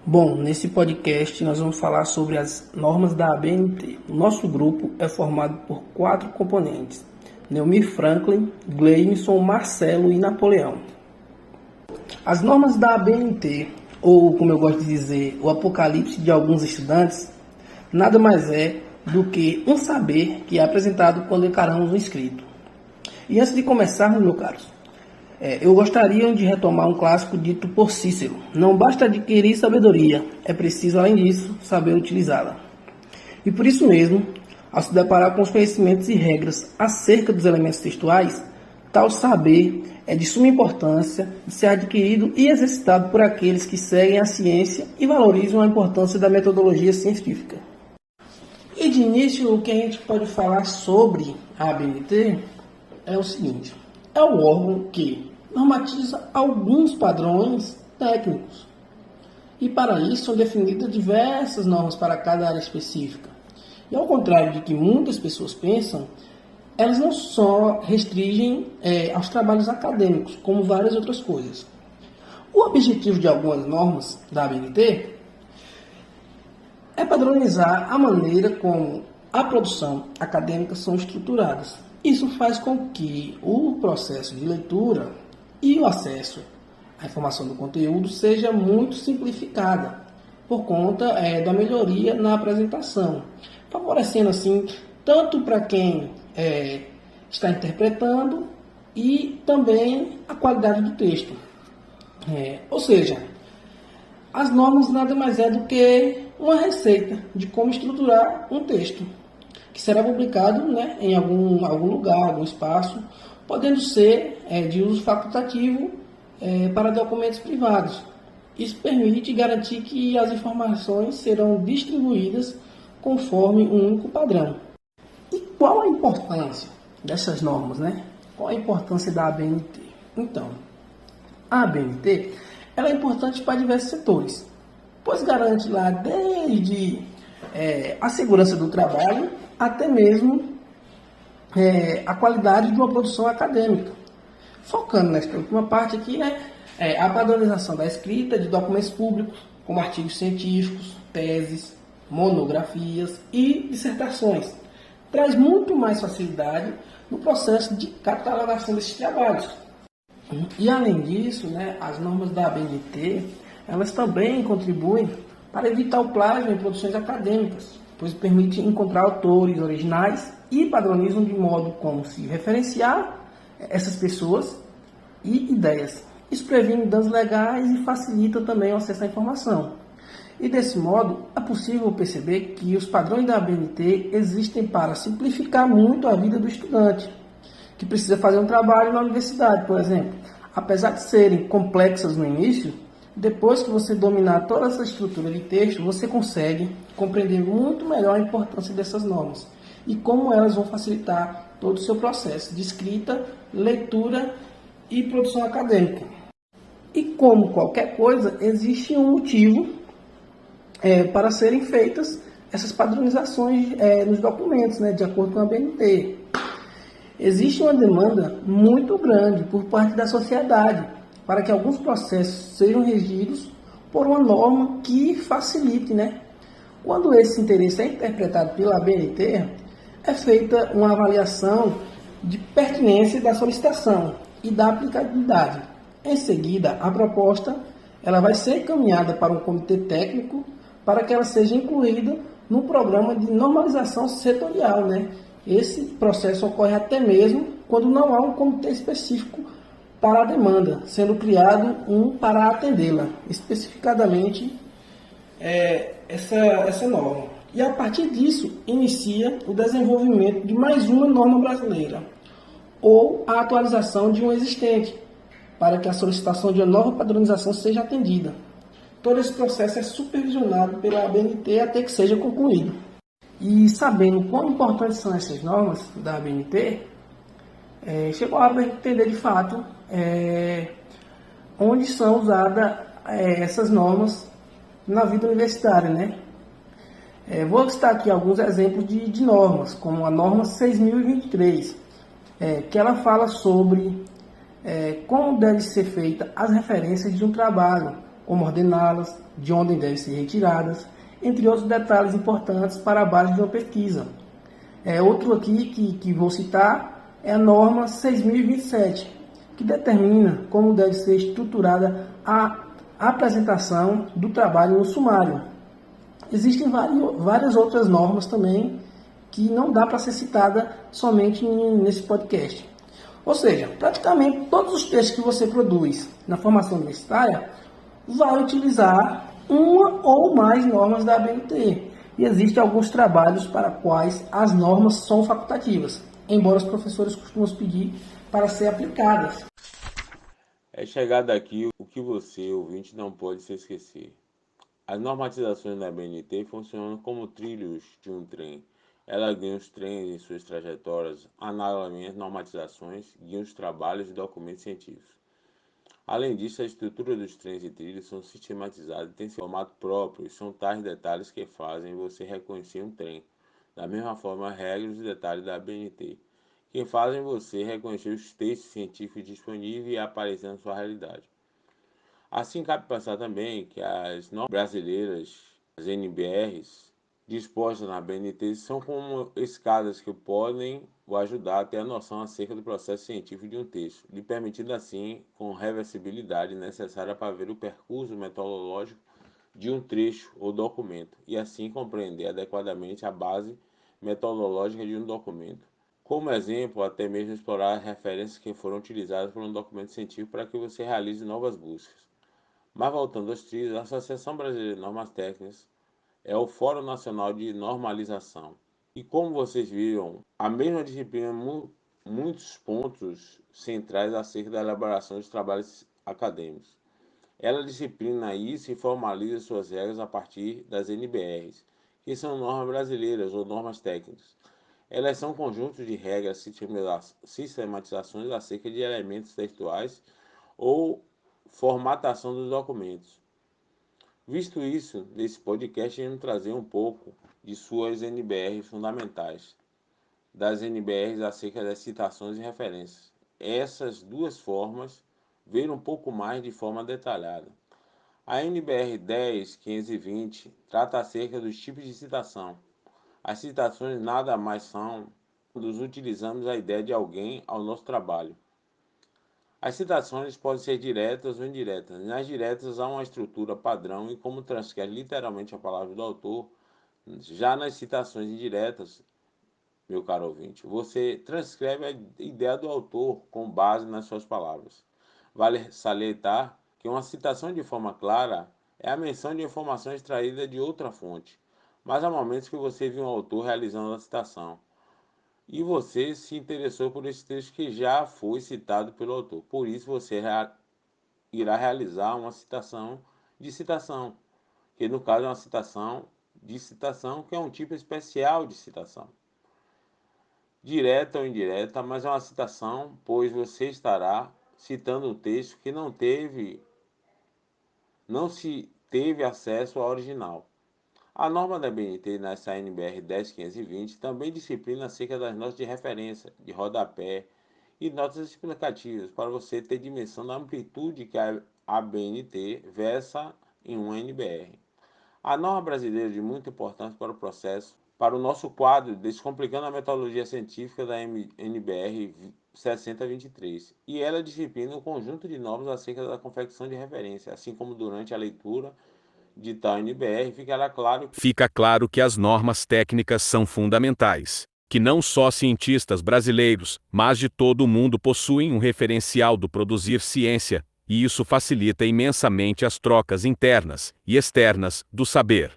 Bom, nesse podcast nós vamos falar sobre as normas da ABNT. O nosso grupo é formado por 4 componentes: Neumir Franklin, Gleimson, Marcelo e Napoleão. As normas da ABNT, ou como eu gosto de dizer, o apocalipse de alguns estudantes, nada mais é do que um saber que é apresentado quando encaramos um escrito. E antes de começarmos, meus caros, eu gostaria de retomar um clássico dito por Cícero: não basta adquirir sabedoria, é preciso, além disso, saber utilizá-la. E por isso mesmo, ao se deparar com os conhecimentos e regras acerca dos elementos textuais, tal saber é de suma importância de ser adquirido e exercitado por aqueles que seguem a ciência e valorizam a importância da metodologia científica. E de início, o que a gente pode falar sobre a ABNT é o seguinte: é o órgão que normatiza alguns padrões técnicos. E para isso são definidas diversas normas para cada área específica. E ao contrário de que muitas pessoas pensam, elas não só restringem aos trabalhos acadêmicos, como várias outras coisas. O objetivo de algumas normas da ABNT é padronizar a maneira como a produção acadêmica são estruturadas. Isso faz com que o processo de leitura e o acesso à informação do conteúdo seja muito simplificada, por conta da melhoria na apresentação, favorecendo assim tanto para quem está interpretando e também a qualidade do texto. Ou seja, as normas nada mais é do que uma receita de como estruturar um texto, que será publicado em algum lugar, algum espaço, podendo ser de uso facultativo para documentos privados. Isso permite garantir que as informações serão distribuídas conforme um único padrão. E qual a importância dessas normas, Qual a importância da ABNT? Então, a ABNT ela é importante para diversos setores, pois garante lá desde a segurança do trabalho até mesmo a qualidade de uma produção acadêmica. Focando nesta última parte aqui, a padronização da escrita de documentos públicos, como artigos científicos, teses, monografias e dissertações, traz muito mais facilidade no processo de catalogação desses trabalhos. E além disso, as normas da ABNT, elas também contribuem para evitar o plágio em produções acadêmicas, pois permite encontrar autores originais e padronizam de modo como se referenciar essas pessoas e ideias. Isso previne danos legais e facilita também o acesso à informação. E desse modo, é possível perceber que os padrões da ABNT existem para simplificar muito a vida do estudante, que precisa fazer um trabalho na universidade, por exemplo. Apesar de serem complexas no início, depois que você dominar toda essa estrutura de texto, você consegue compreender muito melhor a importância dessas normas e como elas vão facilitar todo o seu processo de escrita, leitura e produção acadêmica. E como qualquer coisa, existe um motivo para serem feitas essas padronizações nos documentos, de acordo com a ABNT. Existe uma demanda muito grande por parte da sociedade para que alguns processos sejam regidos por uma norma que facilite, Quando esse interesse é interpretado pela ABNT, é feita uma avaliação de pertinência da solicitação e da aplicabilidade. Em seguida, a proposta ela vai ser encaminhada para um comitê técnico para que ela seja incluída no programa de normalização setorial, Esse processo ocorre até mesmo quando não há um comitê específico para a demanda, sendo criado um para atendê-la, especificadamente essa norma. E a partir disso, inicia o desenvolvimento de mais uma norma brasileira, ou a atualização de uma existente, para que a solicitação de uma nova padronização seja atendida. Todo esse processo é supervisionado pela ABNT até que seja concluído. E sabendo quão importantes são essas normas da ABNT, chegou a hora de entender de fato onde são usadas essas normas na vida universitária, Vou citar aqui alguns exemplos de normas, como a norma 6.023, que ela fala sobre como deve ser feita as referências de um trabalho, como ordená-las, de onde devem ser retiradas, entre outros detalhes importantes para a base de uma pesquisa. Outro aqui que vou citar é a norma 6027, que determina como deve ser estruturada a apresentação do trabalho no sumário. Existem várias outras normas também que não dá para ser citada somente nesse podcast. Ou seja, praticamente todos os textos que você produz na formação universitária vai utilizar uma ou mais normas da ABNT. E existem alguns trabalhos para quais as normas são facultativas, embora os professores costumam pedir para ser aplicadas. É chegado aqui o que você, ouvinte, não pode se esquecer. As normatizações da ABNT funcionam como trilhos de um trem. Ela guia os trens em suas trajetórias, análogamente às normatizações guiam os trabalhos e documentos científicos. Além disso, a estrutura dos trens e trilhos são sistematizadas e têm seu formato próprio, e são tais detalhes que fazem você reconhecer um trem. Da mesma forma, regras e detalhes da ABNT, que fazem você reconhecer os textos científicos disponíveis e aparecer na sua realidade. Assim, cabe pensar também que as normas brasileiras, as NBRs, dispostas na ABNT, são como escadas que podem o ajudar a ter a noção acerca do processo científico de um texto, lhe permitindo assim, com reversibilidade necessária para ver o percurso metodológico de um trecho ou documento, e assim compreender adequadamente a base metodológica de um documento. Como exemplo, até mesmo explorar as referências que foram utilizadas por um documento científico para que você realize novas buscas. Mas voltando aos trilhos, a Associação Brasileira de Normas Técnicas é o Fórum Nacional de Normalização. E como vocês viram, a mesma disciplina muitos pontos centrais acerca da elaboração dos trabalhos acadêmicos. Ela disciplina isso e formaliza suas regras a partir das NBRs, que são normas brasileiras ou normas técnicas. Elas são conjuntos de regras, sistematizações acerca de elementos textuais ou formatação dos documentos. Visto isso, nesse podcast iremos trazer um pouco de suas NBRs fundamentais, das NBRs acerca das citações e referências. Essas duas formas, ver um pouco mais de forma detalhada. A NBR 10.520 trata acerca dos tipos de citação. As citações nada mais são quando utilizamos a ideia de alguém ao nosso trabalho. As citações podem ser diretas ou indiretas. Nas diretas há uma estrutura padrão e como transcreve literalmente a palavra do autor. Já nas citações indiretas, meu caro ouvinte, você transcreve a ideia do autor com base nas suas palavras. Vale salientar que uma citação de forma clara é a menção de informação extraída de outra fonte, mas há momentos que você viu um autor realizando a citação e você se interessou por esse texto que já foi citado pelo autor. Por isso você irá realizar uma citação de citação, que no caso é uma citação de citação, que é um tipo especial de citação. Direta ou indireta, mas é uma citação, pois você estará citando um texto que não se teve acesso ao original. A norma da ABNT nessa NBR 10.520 também disciplina acerca das notas de referência, de rodapé e notas explicativas para você ter dimensão da amplitude que a ABNT versa em uma NBR. A norma brasileira é de muita importância para o processo, para o nosso quadro Descomplicando a Metodologia Científica da NBR 6023, e ela disciplina um conjunto de normas acerca da confecção de referência, assim como durante a leitura de tal NBR Fica claro que as normas técnicas são fundamentais, que não só cientistas brasileiros, mas de todo o mundo possuem um referencial do produzir ciência, e isso facilita imensamente as trocas internas e externas do saber.